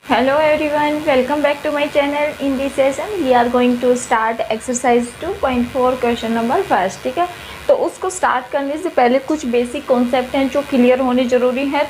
Hello everyone, welcome back to my channel. In this session we are going to start exercise 2.4 question number first. ठीक है, तो उसको start करने से पहले कुछ बेसिक कॉन्सेप्ट हैं जो क्लियर होने ज़रूरी हैं.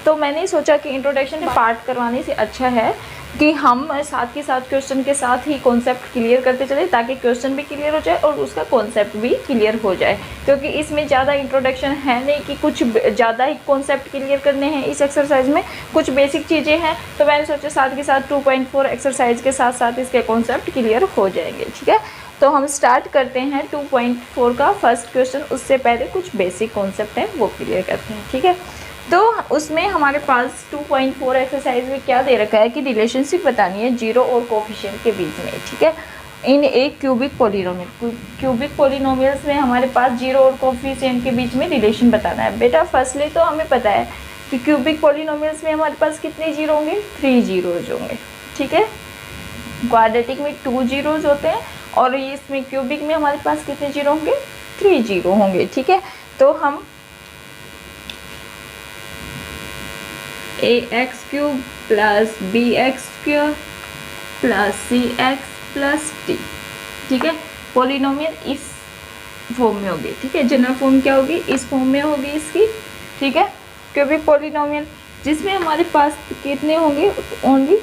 तो मैंने सोचा कि इंट्रोडक्शन पार्ट करवाने से अच्छा है कि हम साथ के साथ क्वेश्चन के साथ ही कॉन्सेप्ट क्लियर करते चले ताकि क्वेश्चन भी क्लियर हो जाए और उसका कॉन्सेप्ट भी क्लियर हो जाए, क्योंकि इसमें ज़्यादा इंट्रोडक्शन है नहीं कि कुछ ज़्यादा ही कॉन्सेप्ट क्लियर करने हैं. इस एक्सरसाइज में कुछ बेसिक चीज़ें हैं, तो मैंने सोचा साथ के साथ 2.4 एक्सरसाइज के साथ साथ इसके कॉन्सेप्ट क्लियर हो जाएंगे. ठीक है, तो हम स्टार्ट करते हैं 2.4 का फर्स्ट क्वेश्चन. उससे पहले कुछ बेसिक कॉन्सेप्ट हैं वो क्लियर करते हैं. ठीक है, तो उसमें हमारे पास 2.4 एक्सरसाइज में क्या दे रखा है कि रिलेशनशिप बतानी है जीरो और कोफिशिएंट के बीच में. ठीक है, इन एक क्यूबिक पॉलिनोमियल्स में हमारे पास जीरो और कोफिशिएंट के बीच में रिलेशन बताना है. बेटा फर्स्टली तो हमें पता है कि क्यूबिक पॉलिनोमियल्स में हमारे पास कितने जीरो होंगे, 3 जीरोज होंगे. ठीक है, क्वाड्रेटिक में 2 जीरोज होते हैं और इसमें क्यूबिक में हमारे पास कितने जीरो होंगे, 3 जीरो होंगे. ठीक है, तो हम ax³ plus bx² plus cx plus t. ठीक है, पॉलिनोमियल इस फॉर्म में होगी. ठीक है, जनरल फॉर्म क्या होगी, इस फॉर्म में होगी इसकी. ठीक है, क्यूबिक पॉलिनोमियल जिसमें हमारे पास कितने होंगे, ओनली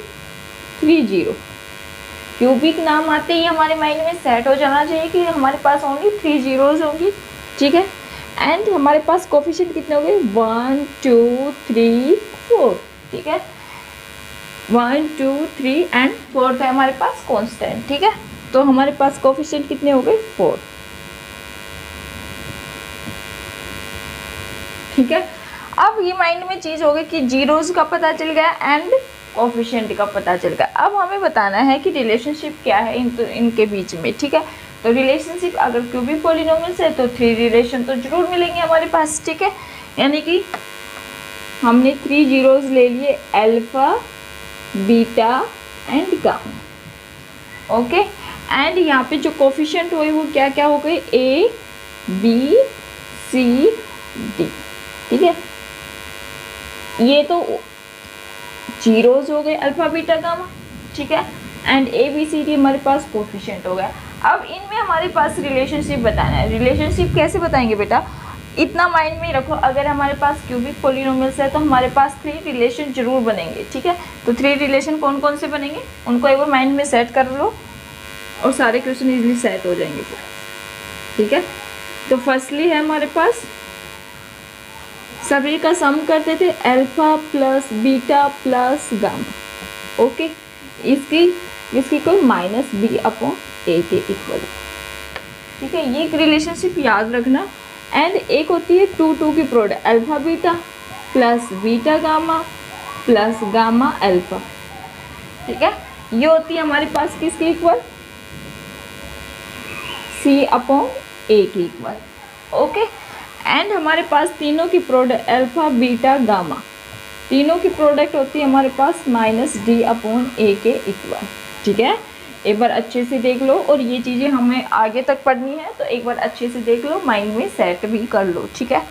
3 जीरो. क्यूबिक नाम आते ही हमारे माइंड में सेट हो जाना चाहिए कि हमारे पास ओनली 3 जीरोज होंगी. ठीक है, एंड हमारे पास कोफिशिएंट कितने हो गए, 1 2 3 4. ठीक है, 1 2 3 एंड 4 है हमारे पास कांस्टेंट. ठीक है, तो हमारे पास कोफिशिएंट कितने हो गए, 4. ठीक है, अब ये माइंड में चीज़ हो गई कि जीरोज का पता चल गया एंड कोफिशिएंट का पता चल गया. अब हमें बताना है कि रिलेशनशिप क्या है इनके बीच में. ठीक है, तो रिलेशनशिप अगर क्यूबिक पॉलिनोमियल्स है तो 3 रिलेशन तो जरूर मिलेंगे हमारे पास. ठीक है, यानी कि हमने 3 जीरोज ले लिए, alpha beta and gamma. Okay, and यहाँ पे जो कोफिशिएंट हुए वो क्या क्या हो गए, ए बी सी डी. ठीक है, ये तो जीरोज हो गए, अल्फा बीटा गामा. ठीक है, and A B C D हमारे पास कोफिशिएंट हो गया. अब इनमें हमारे पास रिलेशनशिप बताना है. रिलेशनशिप कैसे बताएंगे बेटा, इतना माइंड में रखो, अगर हमारे पास क्यूबिक पॉलिनोमियल्स है तो हमारे पास 3 रिलेशन जरूर बनेंगे. ठीक है, तो 3 रिलेशन कौन कौन से बनेंगे उनको एक बार माइंड में सेट कर लो और सारे क्वेश्चन इजीली सेट हो जाएंगे फिर. ठीक है, तो फर्स्टली है हमारे पास सभी का सम करते थे, alpha plus beta plus gamma. Okay, इसकी कोई माइनस बी अपॉन ए के इक्वल. ठीक है, ये एक रिलेशनशिप याद रखना. एंड एक होती है 2 2 की product, alpha beta plus beta gamma plus gamma alpha. ठीक है, ये होती है हमारे पास किसके इक्वल, सी अपॉन ए के इक्वल. ओके, एंड हमारे पास तीनों की प्रोडक्ट अल्फा बीटा गामा, तीनों की प्रोडक्ट होती है हमारे पास माइनस डी अपॉन ए के इक्वल. ठीक है, एक बार अच्छे से देख लो और ये चीज़ें हमें आगे तक पढ़नी है तो एक बार अच्छे से देख लो, माइंड में सेट भी कर लो. ठीक है,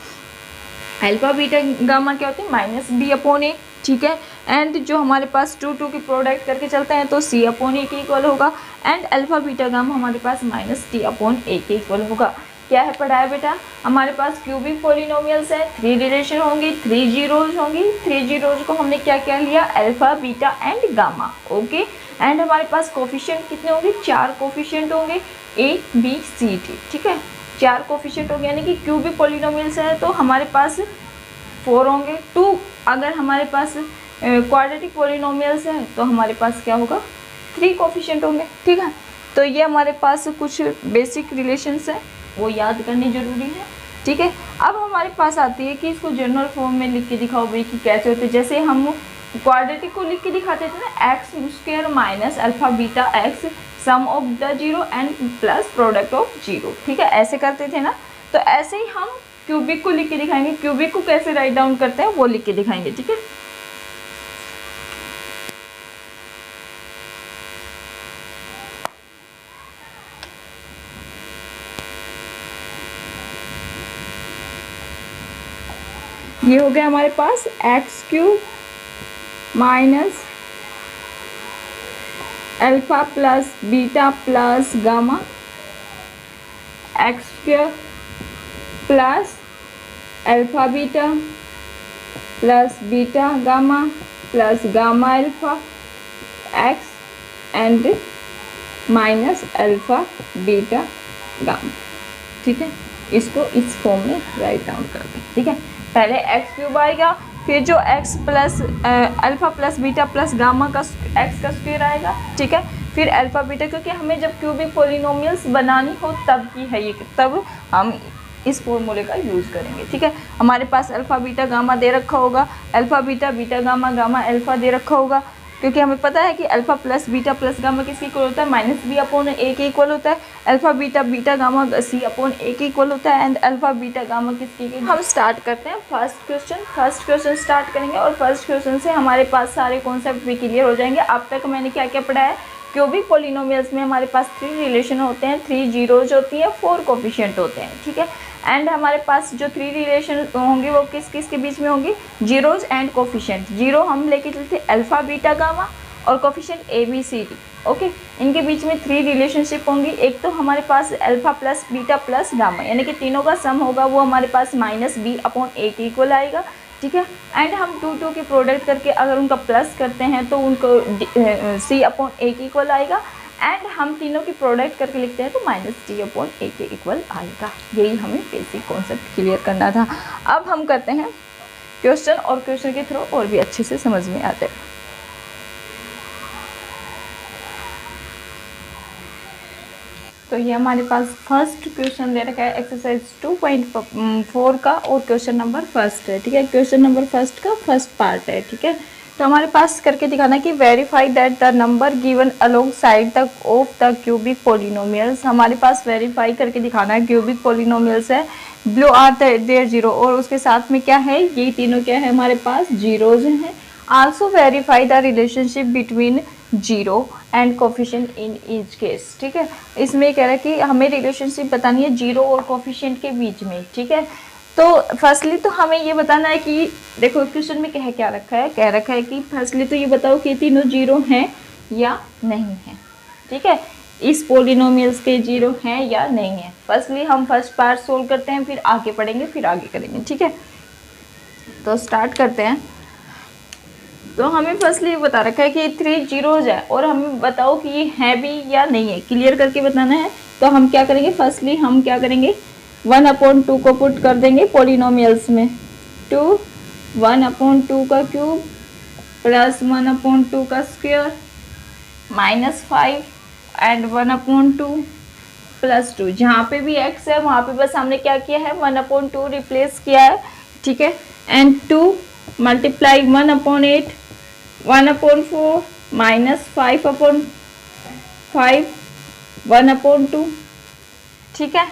अल्फा बीटा गामा क्या होते हैं, माइनस डी अपॉन ए. ठीक है, एंड जो हमारे पास 2 2 की प्रोडक्ट करके चलते हैं तो सी अपॉन ए के इक्वल होगा. एंड अल्फा बीटा गामा हमारे पास माइनस डी अपॉन ए के इक्वल होगा. क्या है पढ़ा है बेटा, हमारे पास क्यूबिक पॉलिनोमियल्स है, 3 रिलेशन होंगी, 3 जीरोज होंगी. 3 जीरोज को हमने क्या क्या लिया, alpha beta and gamma. Okay, and हमारे पास कोफिशिएंट कितने होंगे, 4 कोफिशिएंट होंगे, ए बी सी डी. ठीक है, 4 कोफिशिएंट होंगे, यानी कि क्यूबिक पॉलिनोमियल्स है तो हमारे पास 4 होंगे. 2 अगर हमारे पास क्वाड्रेटिक पॉलिनोमियल्स है तो हमारे पास क्या होगा, 3 कोफिशिएंट होंगे. ठीक है, तो ये हमारे पास कुछ बेसिक रिलेशंस हैं वो याद करनी जरूरी है. ठीक है, अब हमारे पास आती है कि इसको जनरल फॉर्म में लिख के दिखाओ भाई कि कैसे होते. जैसे हम क्वाड्रेटिक को लिख के दिखाते थे ना, x square minus alpha beta x sum of the zero and plus product of zero. ठीक है, ऐसे करते थे ना, तो ऐसे ही हम क्यूबिक को लिख के दिखाएंगे. क्यूबिक को कैसे राइट डाउन करते हैं वो लिख के दिखाएंगे. ठीक है, ये हो गया हमारे पास x³ minus alpha plus beta plus gamma x square plus alpha beta plus beta gamma plus gamma alpha x and minus alpha beta gamma. ठीक है, इसको इस फॉर्म में राइट डाउन कर दें। ठीक है, पहले एक्स क्यूब आएगा, फिर जो x plus alpha plus beta plus gamma का एक्स का स्क्वायर आएगा। ठीक है, फिर अल्फ़ा बीटा, क्योंकि हमें जब क्यूबिक पॉलिनोमियल्स बनानी हो तब की है ये, तब हम इस फॉर्मूले का यूज़ करेंगे। ठीक है, हमारे पास अल्फ़ा बीटा गामा दे रखा होगा, alpha beta beta gamma gamma alpha दे रखा होगा, क्योंकि हमें पता है कि alpha plus beta plus gamma किसके इक्वल होता है, माइनस बी अपॉन ए के इक्वल होता है। Alpha beta beta gamma C upon A के इक्वल होता है एंड अल्फ़ा बीटा गामा किसके। हम स्टार्ट करते हैं फर्स्ट क्वेश्चन स्टार्ट करेंगे और फर्स्ट क्वेश्चन से हमारे पास सारे कॉन्सेप्ट भी क्लियर हो जाएंगे। अब तक मैंने क्या क्या पढ़ा है, क्यूबिक पॉलिनोमियल्स में हमारे पास 3 रिलेशन होते हैं, 3 जीरोज होती हैं, 4 कोफिशिएंट होते हैं। ठीक है, एंड हमारे पास जो 3 रिलेशन होंगे वो किस किस के बीच में होंगी, जीरोज एंड कोफिशिएंट। जीरो हम लेके चलते अल्फ़ा बीटा गामा और coefficient A B C D. Okay, इनके बीच में 3 रिलेशनशिप होंगी। एक तो हमारे पास alpha plus beta plus gamma, यानी कि तीनों का सम होगा वो हमारे पास माइनस बी अपॉन ए के इक्वल आएगा। ठीक है, एंड हम 2 की प्रोडक्ट करके अगर उनका प्लस करते हैं तो उनको सी अपॉन ए के इक्वल आएगा, एंड हम तीनों की प्रोडक्ट करके लिखते हैं तो माइनस डी अपॉन ए के इक्वल आएगा। यही हमें बेसिक कॉन्सेप्ट क्लियर करना था। अब हम करते हैं क्वेश्चन, और क्वेश्चन के थ्रू और भी अच्छे से समझ में आते हैं। तो ये हमारे पास फर्स्ट क्वेश्चन दे रखा है एक्सरसाइज 2.4 का, और क्वेश्चन नंबर फर्स्ट है। ठीक है, क्वेश्चन नंबर फर्स्ट का फर्स्ट पार्ट है। ठीक है, तो हमारे पास करके दिखाना कि verify that the number given along side the of the cubic polynomials. हमारे पास वेरीफाई करके दिखाना है क्यूबिक पॉलिनोमियल्स है, बिलो आर देयर जीरो, और उसके साथ में क्या है, ये तीनों क्या है हमारे पास जीरोज हैं। Also verify the relationship between zero and coefficient in each case. ठीक है, इसमें कह रहा है कि हमें रिलेशनशिप बतानी है जीरो और कोफिशिएंट के बीच में। ठीक है, तो फर्स्टली तो हमें ये बताना है कि देखो क्वेश्चन में क्या रखा है, कह रखा है कि फर्स्टली तो ये बताओ कि तीनों जीरो हैं या नहीं हैं। ठीक है, इस पॉलिनोमियल्स के जीरो हैं या नहीं है। फर्स्टली हम फर्स्ट पार्ट सोल्व करते हैं, फिर आगे पढ़ेंगे, फिर आगे करेंगे। ठीक है, तो स्टार्ट करते हैं। तो हमें फर्स्टली ये बता रखा है कि 3 जीरोज है, और हमें बताओ कि ये है भी या नहीं है, क्लियर करके बताना है। तो हम क्या करेंगे, फर्स्टली हम क्या करेंगे, 1/2 को पुट कर देंगे पॉलिनोमियल्स में। 2 1/2 का क्यूब प्लस 1/2 का स्क्वायर माइनस 5 एंड 1/2 प्लस 2। जहाँ पे भी x है वहाँ पे बस हमने क्या किया है, 1/2 रिप्लेस किया है। ठीक है, एंड 2 मल्टीप्लाई 1/8 1/4 माइनस 5/5 1/2। ठीक है,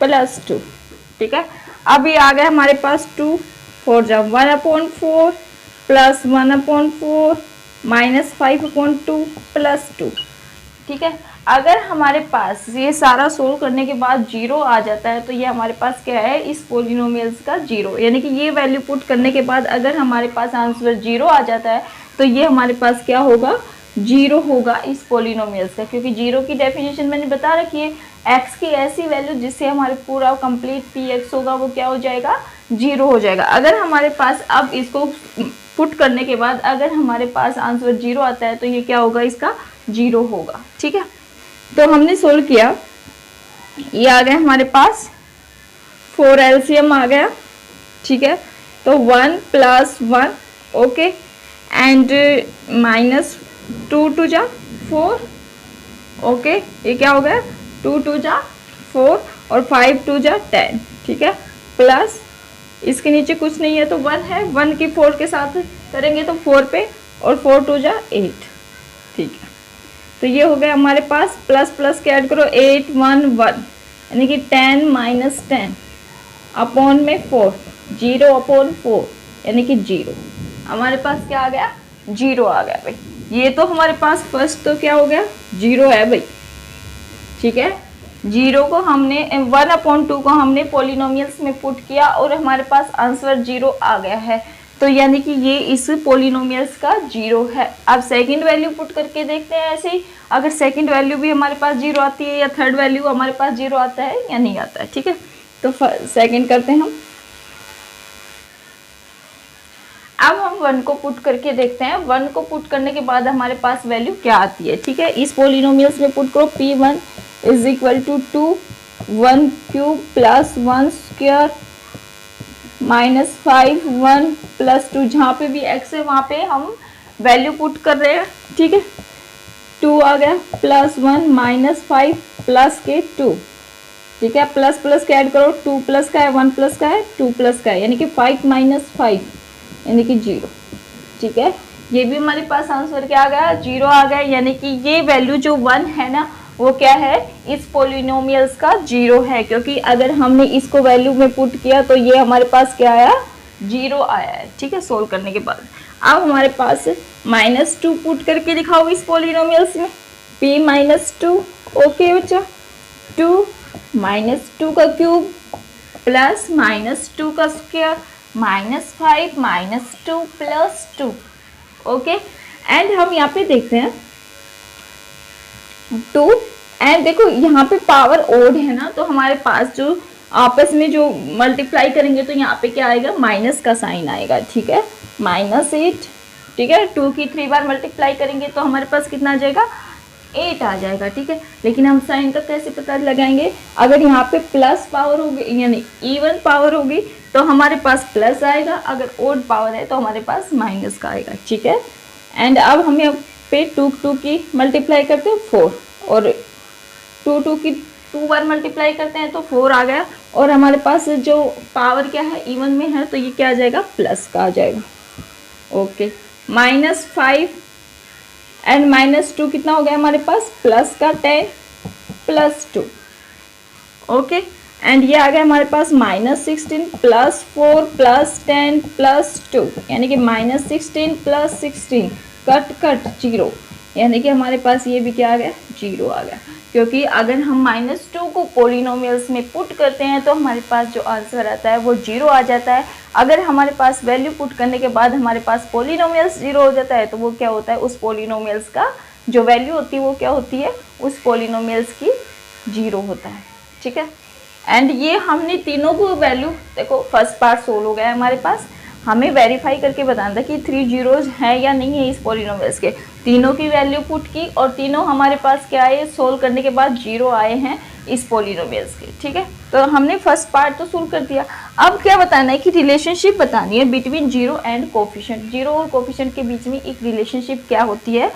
प्लस 2। ठीक है, अब ये आ गया हमारे पास 2 4 जब 1/4 प्लस 1/4 माइनस 5/2 प्लस 2। ठीक है, अगर हमारे पास ये सारा सोल्व करने के बाद जीरो आ जाता है तो ये हमारे पास क्या है, इस पॉलिनोमियल्स का जीरो, यानी कि ये वैल्यू पुट करने के बाद अगर हमारे पास आंसर जीरो आ जाता है तो ये हमारे पास क्या होगा, जीरो होगा इस पॉलिनोमियल्स का, क्योंकि जीरो की डेफिनेशन मैंने बता रखी है, एक्स की ऐसी वैल्यू जिससे हमारे पूरा कंप्लीट पी एक्स होगा वो क्या हो जाएगा, जीरो हो जाएगा। अगर हमारे पास अब इसको पुट करने के बाद अगर हमारे पास आंसर जीरो आता है तो ये क्या होगा, इसका जीरो होगा। ठीक है, तो हमने सोल्व किया, ये आ गया हमारे पास 4 एलसीएम आ गया। ठीक है, तो 1 + 1 ओके एंड माइनस 2 2 जा 4 ओके, ये क्या हो गया 2 2 जा 4 और 5 2 जा 10। ठीक है, प्लस इसके नीचे कुछ नहीं है तो 1 है, 1 की 4 के साथ करेंगे तो 4 पे, और 4 2 जा 8। ठीक है, तो ये हो गया हमारे पास, प्लस प्लस के ऐड करो 8 1 1 यानी कि 10 - 10 अपॉन में 4 0/4 यानी कि 0। हमारे पास क्या आ गया, जीरो आ गया भाई। ये तो हमारे पास फर्स्ट तो क्या हो गया, जीरो है भाई। ठीक है, जीरो को हमने 1/2 को हमने पॉलिनोमियल्स में पुट किया और हमारे पास आंसर जीरो आ गया है। तो यानी कि ये इस पोलिनोमियल्स का जीरो है। अब सेकंड वैल्यू पुट करके देखते हैं ऐसे ही, अगर सेकंड वैल्यू भी हमारे पास जीरो आती है या थर्ड वैल्यू हमारे पास जीरो आता है या नहीं आता है। ठीक है, तो सेकंड करते हैं हम। अब हम 1 को पुट करके देखते हैं। 1 को पुट करने के बाद हमारे पास वैल्यू क्या आती है। ठीक है, इस पोलिनोमियल्स में पुट करो P1 is equal to 2 1 cube plus 1 square minus 5 1 plus 2, जहाँ पे भी x है वहाँ पे हम वैल्यू पुट कर रहे हैं। ठीक है, 2 आ गया प्लस 1 माइनस 5 प्लस के 2। ठीक है, प्लस प्लस के ऐड करो, 2 प्लस का है 1 प्लस का है 2 प्लस का है, यानी कि 5 माइनस 5 यानी कि 0। ठीक है, ये भी हमारे पास आंसर क्या आ गया, 0 आ गया। यानी कि ये वैल्यू जो 1 है ना वो क्या है, इस पोलिनोमियल्स का 0 है, क्योंकि अगर हमने इसको वैल्यू में पुट किया तो ये हमारे पास क्या आया, 0 आया है। ठीक है, सोल्व करने के बाद अब हमारे पास -2 पुट करके दिखाओ इस पोलिनोमियल्स में, p माइनस 2। ओके बच्चा, 2 -2 का क्यूब प्लस -2 का स्क्वायर -5 -2 प्लस 2। ओके, एंड हम यहाँ पे देखते हैं 2, एंड देखो यहाँ पे पावर ओड है ना, तो हमारे पास जो आपस में जो मल्टीप्लाई करेंगे तो यहाँ पे क्या आएगा, माइनस का साइन आएगा। ठीक है, -8। ठीक है, 2 की 3 बार मल्टीप्लाई करेंगे तो हमारे पास कितना आ जाएगा, 8 आ जाएगा। ठीक है, लेकिन हम साइन का कैसे पता लगाएंगे, अगर यहाँ पे प्लस पावर होगी यानी इवन पावर होगी तो हमारे पास प्लस आएगा, अगर ओड पावर है तो हमारे पास माइनस का आएगा। ठीक है, एंड अब हम यहाँ पे 2 की मल्टीप्लाई करते हैं 4, और 2 की 2 बार मल्टीप्लाई करते हैं तो 4 आ गया, और हमारे पास जो पावर क्या है, इवन में है, तो ये क्या आ जाएगा, प्लस का आ जाएगा। ओके, -5 एंड -2 कितना हो गया हमारे पास, प्लस का 10 प्लस 2। ओके, एंड ये आ गया हमारे पास -16 प्लस 4 प्लस 10 प्लस 2, यानी कि -16 प्लस 16 कट कट 0, यानी कि हमारे पास ये भी क्या आ गया, 0 आ गया। क्योंकि अगर हम -2 को पोलिनोमियल्स में पुट करते हैं तो हमारे पास जो आंसर आता है वो 0 आ जाता है। अगर हमारे पास वैल्यू पुट करने के बाद हमारे पास पोलिनोमियल्स 0 हो जाता है तो वो क्या होता है, उस पोलिनोमियल्स का जो वैल्यू होती है वो क्या होती है, उस पोलिनोमियल्स की 0 होता है। ठीक है, एंड ये हमने तीनों को वैल्यू, देखो फर्स्ट पार्ट सोल्व हो गया हमारे पास, हमें वेरीफाई करके बताना था कि 3 जीरोज है या नहीं है इस पोलिनोमियल्स के। तीनों की वैल्यू पुट की और तीनों हमारे पास क्या आए, सोल्व करने के बाद 0 आए हैं इस पोलिनोमियल्स के। ठीक है, तो हमने फर्स्ट पार्ट तो सोल्व कर दिया। अब क्या बताना है कि रिलेशनशिप बतानी है बिटवीन 0 एंड कोफिशिएंट। 0 और कोफिशिएंट के बीच में एक रिलेशनशिप क्या होती है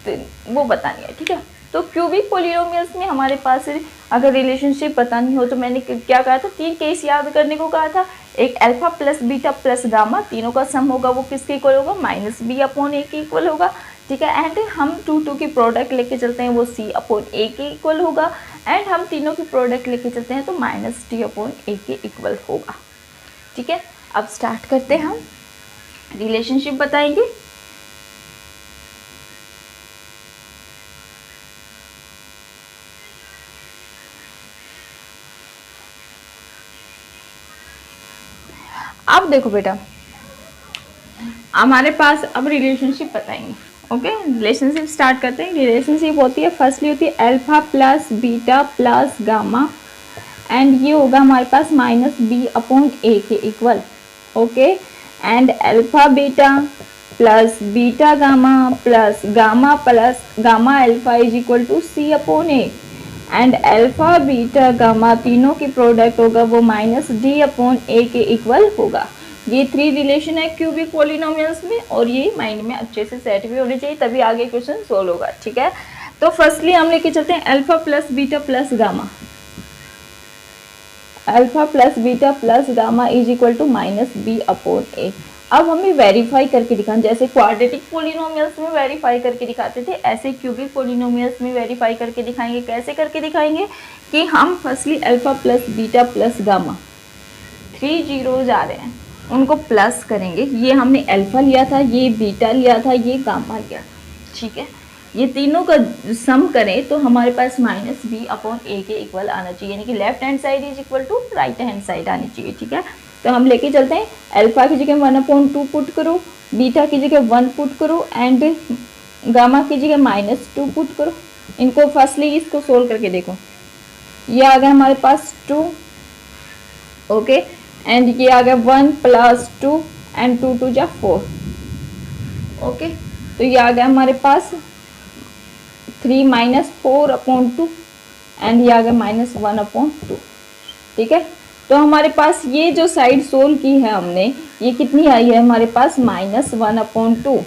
तो वो बतानी है। ठीक है, तो क्यूबिक पोलिनोमियल्स में हमारे पास अगर रिलेशनशिप बतानी हो तो मैंने क्या कहा था, 3 केस याद करने को कहा था। एक alpha plus beta plus gamma, तीनों का सम होगा वो किसके इक्वल होगा, -b/a के इक्वल होगा। ठीक है, एंड हम 2 की प्रोडक्ट लेके चलते हैं वो c/a के इक्वल होगा, एंड हम तीनों की प्रोडक्ट लेके चलते हैं तो -t/a के इक्वल होगा। ठीक है, अब स्टार्ट करते हैं, हम रिलेशनशिप बताएंगे। अब देखो बेटा, हमारे पास अब रिलेशनशिप बताएंगे। ओके, रिलेशनशिप स्टार्ट करते हैं। रिलेशनशिप होती है, फर्स्टली होती है alpha plus beta plus gamma, and ये होगा हमारे पास -b/a के इक्वल। Okay, and alpha beta plus beta gamma plus gamma alpha is equal to c/a, and alpha beta gamma तीनों की प्रोडक्ट होगा वो -d/a के इक्वल होगा। ये 3 रिलेशन है क्यूबिक पोलिनोमियल्स में, और ये माइंड में अच्छे से सेट भी होने चाहिए, तभी आगे क्वेश्चन सोल्व होगा। ठीक है, तो फर्स्टली हम लेके चलते हैं alpha plus beta plus gamma. Alpha plus beta plus gamma is equal to -b/a। अब हमें वेरीफाई करके दिखाना, जैसे क्वाड्रेटिक पोलिनोमियल्स में वेरीफाई करके दिखाते थे, ऐसे क्यूबिक पोलिनोमियल्स में वेरीफाई करके दिखाएंगे। कैसे करके दिखाएंगे कि हम firstly alpha plus beta plus gamma, 3 zeros आ रहे हैं उनको प्लस करेंगे। ये हमने अल्फा लिया था, ये बीटा लिया था, ये गामा लिया। ठीक है, ये तीनों का सम करें तो हमारे पास -b/a के इक्वल आना चाहिए, यानी कि left hand side is equal to right hand side आनी चाहिए। ठीक है, तो हम लेके चलते हैं, अल्फा की जगह 1/2 पुट करो, बीटा की जगह 1 पुट करो एंड गामा की जगह -2 पुट करो। इनको फर्स्टली इसको सोल्व करके देखो, ये आ गया हमारे पास 2, ओके, एंड ये आ गया 1 + 2 एंड 2 2 जा 4, ओके। तो ये आ गया हमारे पास 3 - 4/2 एंड ये आ गया -1/2, ठीक है। तो हमारे पास ये जो साइड सोल्व की है हमने, ये कितनी आई है हमारे पास -1/2,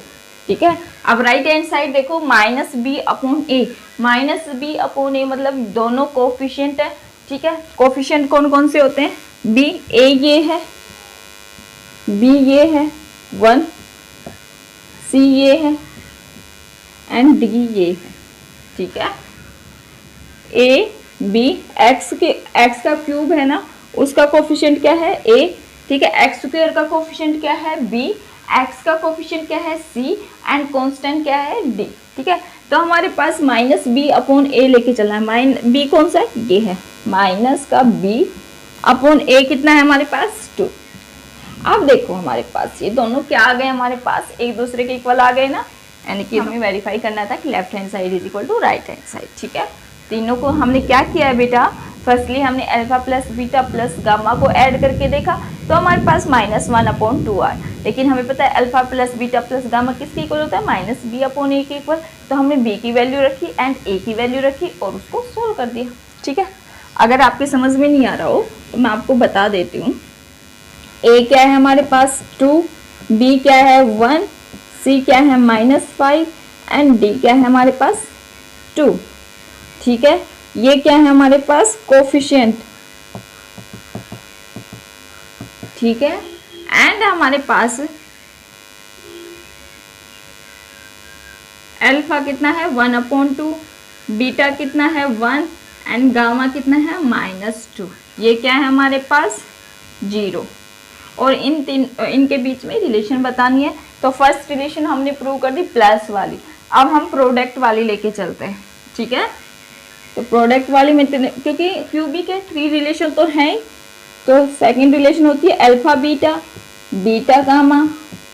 ठीक है। अब राइट हैंड साइड देखो, -b/a, -b/a मतलब दोनों कोफिशिएंट है, ठीक है। कोफिशिएंट कौन कौन से होते हैं, b, a ये है, b ये है 1, c ये है एंड d ये है, ठीक है। a b x का क्यूब है ना, उसका कोफिशिएंट क्या है a, ठीक है। x स्क्वायर का कोफिशिएंट क्या है b, x का कोफिशिएंट क्या है c एंड कांस्टेंट क्या है d, ठीक है। तो हमारे पास -b/a लेके चलना है। b कौन सा है, ये है, माइनस का b/a कितना है हमारे पास 2। अब देखो हमारे पास ये दोनों क्या आ गए, हमारे पास एक दूसरे के इक्वल आ गए ना, यानी कि हमें वेरीफाई करना था कि left hand side is equal to right hand side, ठीक है। तीनों को हमने क्या किया है बेटा, फर्स्टली हमने alpha plus beta plus gamma को ऐड करके देखा, तो हमारे पास -1/2 आया। लेकिन हमें पता है alpha plus beta plus gamma किसके इक्वल होता है, -b/a के इक्वल। तो हमने b की वैल्यू रखी एंड a की वैल्यू रखी और उसको सोल्व कर दिया, ठीक है। अगर आपके समझ में नहीं आ रहा हो तो मैं आपको बता देती हूँ। a क्या है हमारे पास 2, b क्या है 1, c क्या है -5 एंड d क्या है हमारे पास 2, ठीक है। ये क्या है हमारे पास कोफिशिएंट, ठीक है। एंड हमारे पास अल्फा कितना है 1/2, बीटा कितना है 1 एंड गामा कितना है -2। ये क्या है हमारे पास 0, और इनके बीच में रिलेशन बतानी है। तो फर्स्ट रिलेशन हमने प्रूव कर दी प्लस वाली, अब हम प्रोडक्ट वाली लेके चलते हैं, ठीक है। तो प्रोडक्ट वाली में क्योंकि क्यूबी के 3 रिलेशन तो हैं, तो सेकंड रिलेशन होती है alpha beta, beta gamma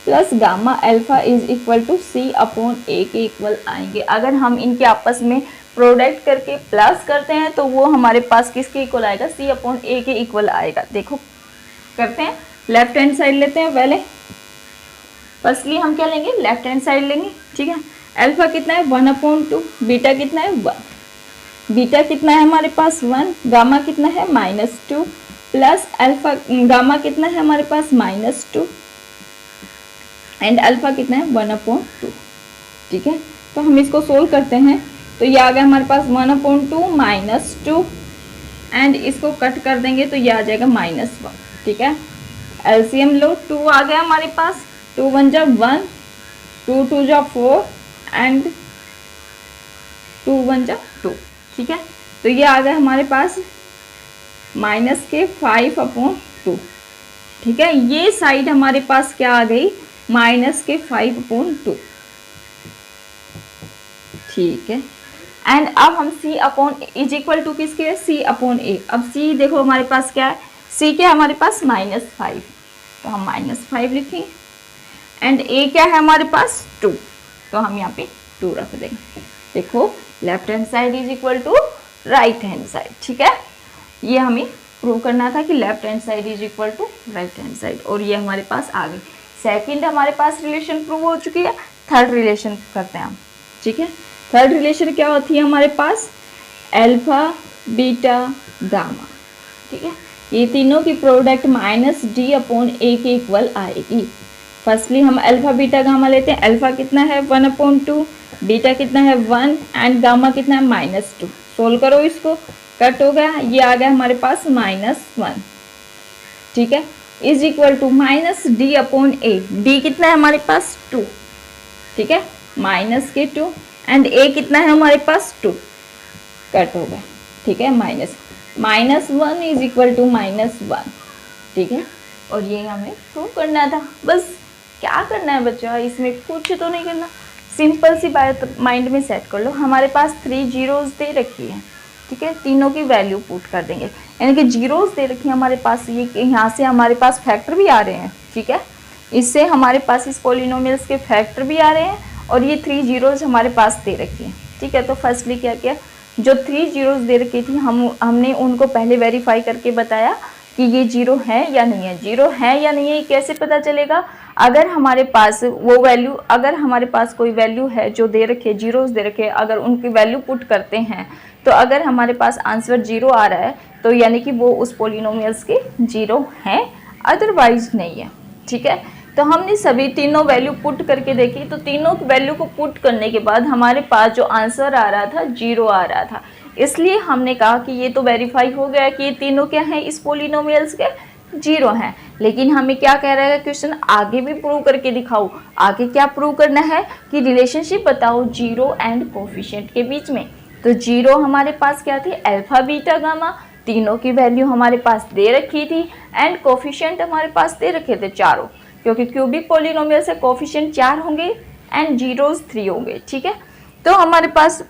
plus gamma alpha is equal to c/a के इक्वल आएंगे। अगर हम इनके आपस में प्रोडक्ट करके प्लस करते हैं तो वो हमारे पास किसके इक्वल आएगा, c/a के इक्वल आएगा। देखो करते हैं, लेफ्ट हैंड साइड लेते हैं पहले। फर्स्टली हम क्या लेंगे, लेफ्ट हैंड साइड लेंगे, ठीक है। अल्फा कितना है 1/2, बीटा कितना है 1, बीटा कितना है हमारे पास 1, गामा कितना है -2 प्लस अल्फा गामा कितना है हमारे पास -2 एंड अल्फा कितना है 1/2, ठीक है। तो हम इसको सोल्व करते हैं, तो ये आ गया हमारे पास 1/2 -2 एंड इसको कट कर देंगे तो ये आ जाएगा -1, ठीक है। एलसीएम लो, 2 आ गया हमारे पास, 2 1 जा 1, 2 2 जा 4 एंड 2 1 जा 2, ठीक है। तो ये आ गया हमारे पास -5/2, ठीक है। ये साइड हमारे पास क्या आ गई, -5/2, ठीक है। एंड अब हम c/a इज इक्वल टू किसके है, c/a। अब c देखो हमारे पास क्या है, c क्या है हमारे पास -5, तो हम -5 लिखेंगे एंड a क्या है हमारे पास 2, तो हम यहाँ पे 2 रख देंगे। देखो left hand side is equal to right hand side, ठीक है। ये हमें प्रूव करना था कि left hand side is equal to right hand side, और ये हमारे पास आ गई। सेकंड हमारे पास रिलेशन प्रूव हो चुकी है, थर्ड रिलेशन करते हैं हम, ठीक है। थर्ड रिलेशन क्या होती है हमारे पास, अल्फा बीटा गामा, ठीक है। ये तीनों की प्रोडक्ट -d/a के इक्वल आएगी। फर्स्टली हम अल्फा बीटा गामा लेते हैं। अल्फा कितना है 1/2, बीटा कितना है 1 एंड गामा कितना है -2। सोल्व करो इसको, कट हो गया, ये आ गया हमारे पास -1, ठीक है, is equal to -d/a। d कितना है हमारे पास 2, ठीक है, -2 एंड a कितना है हमारे पास 2, कट हो गया, ठीक है, -1 इज इक्वल टू -1, ठीक है। और ये हमें प्रूव करना था, बस क्या करना है बच्चों, इसमें कुछ तो नहीं करना, सिंपल सी बात माइंड में सेट कर लो। हमारे पास 3 जीरोज दे रखी है, ठीक है, तीनों की वैल्यू पुट कर देंगे। यानी कि जीरोस दे रखी है हमारे पास, ये यहाँ से हमारे पास फैक्टर भी आ रहे हैं, ठीक है, इससे हमारे पास इस पॉलिनोमियल्स के फैक्टर भी आ रहे हैं और ये 3 जीरोस हमारे पास दे रखी है, ठीक है। तो फर्स्टली क्या किया, जो 3 जीरोस दे रखी थी हमने उनको पहले वेरीफाई करके बताया कि ये जीरो है या नहीं है। जीरो है या नहीं है कैसे पता चलेगा, अगर हमारे पास वो वैल्यू, अगर हमारे पास कोई वैल्यू है जो दे रखे, जीरोस दे रखे, अगर उनकी वैल्यू पुट करते हैं तो अगर हमारे पास आंसर जीरो आ रहा है तो यानी कि वो उस पॉलिनोमियल्स के जीरो हैं, अदरवाइज नहीं है, ठीक है। तो हमने सभी तीनों वैल्यू पुट करके देखी, तो तीनों वैल्यू को पुट करने के बाद हमारे पास जो आंसर आ रहा था जीरो आ रहा था, इसलिए हमने कहा कि ये तो वेरीफाई हो गया कि ये तीनों क्या हैं, इस पॉलिनोमियल्स के जीरो हैं। लेकिन हमें क्या कह रहा है क्वेश्चन, आगे भी प्रूव करके दिखाओ। आगे क्या प्रूव करना है कि रिलेशनशिप बताओ जीरो एंड कोफिशिएंट के बीच में। तो जीरो हमारे पास क्या थी, अल्फा बीटा गामा, तीनों की वैल्यू हमारे पास दे रखी थी, एंड कोफिशिएंट हमारे पास दे रखे थे चारों, क्योंकि क्यूबिक पॉलिनोमियल से कोफिशिएंट 4 होंगे एंड जीरोस 3 होंगे, ठीक है। तो हमारे पास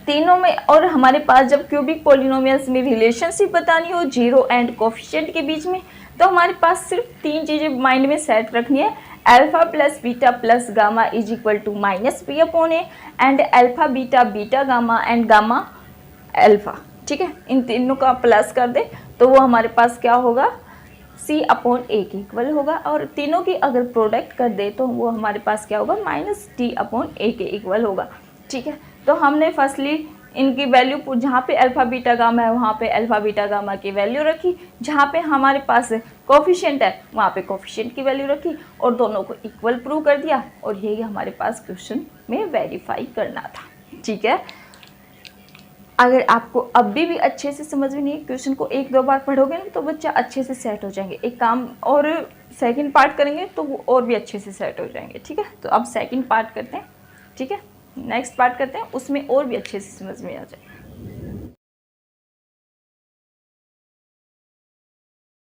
तीनों में, और हमारे पास जब क्यूबिक पॉलिनोमियल्स में रिलेशनशिप बतानी हो जीरो एंड कोफिशिएंट के बीच में, तो हमारे पास सिर्फ 3 चीज़ें माइंड में सेट रखनी है, alpha plus beta plus gamma is equal to minus p upon a, and alpha beta beta gamma and gamma alpha, ठीक है। इन तीनों का प्लस कर दे तो वो हमारे पास क्या होगा, सी अपॉन ए के इक्वल होगा, और तीनों की अगर प्रोडक्ट कर दे तो वो हमारे पास क्या होगा, माइनस टी अपॉन ए के इक्वल होगा, ठीक है। तो हमने फर्स्टली इनकी वैल्यू, जहाँ पे अल्फा बीटा गामा है वहाँ पे अल्फा बीटा गामा की वैल्यू रखी, जहाँ पे हमारे पास कोफिशिएंट है वहाँ पे कोफिशिएंट की वैल्यू रखी, और दोनों को इक्वल प्रूव कर दिया, और यही हमारे पास क्वेश्चन में वेरीफाई करना था, ठीक है। अगर आपको अभी भी अच्छे से समझ में नहीं, क्वेश्चन को 1-2 बार पढ़ोगे ना तो बच्चा अच्छे से सेट हो जाएंगे। एक काम और सेकंड पार्ट करेंगे तो वो और भी अच्छे से सेट हो जाएंगे, ठीक है। तो अब सेकंड पार्ट करते हैं, ठीक है, नेक्स्ट पार्ट करते हैं, उसमें और भी अच्छे से समझ में आ जाए।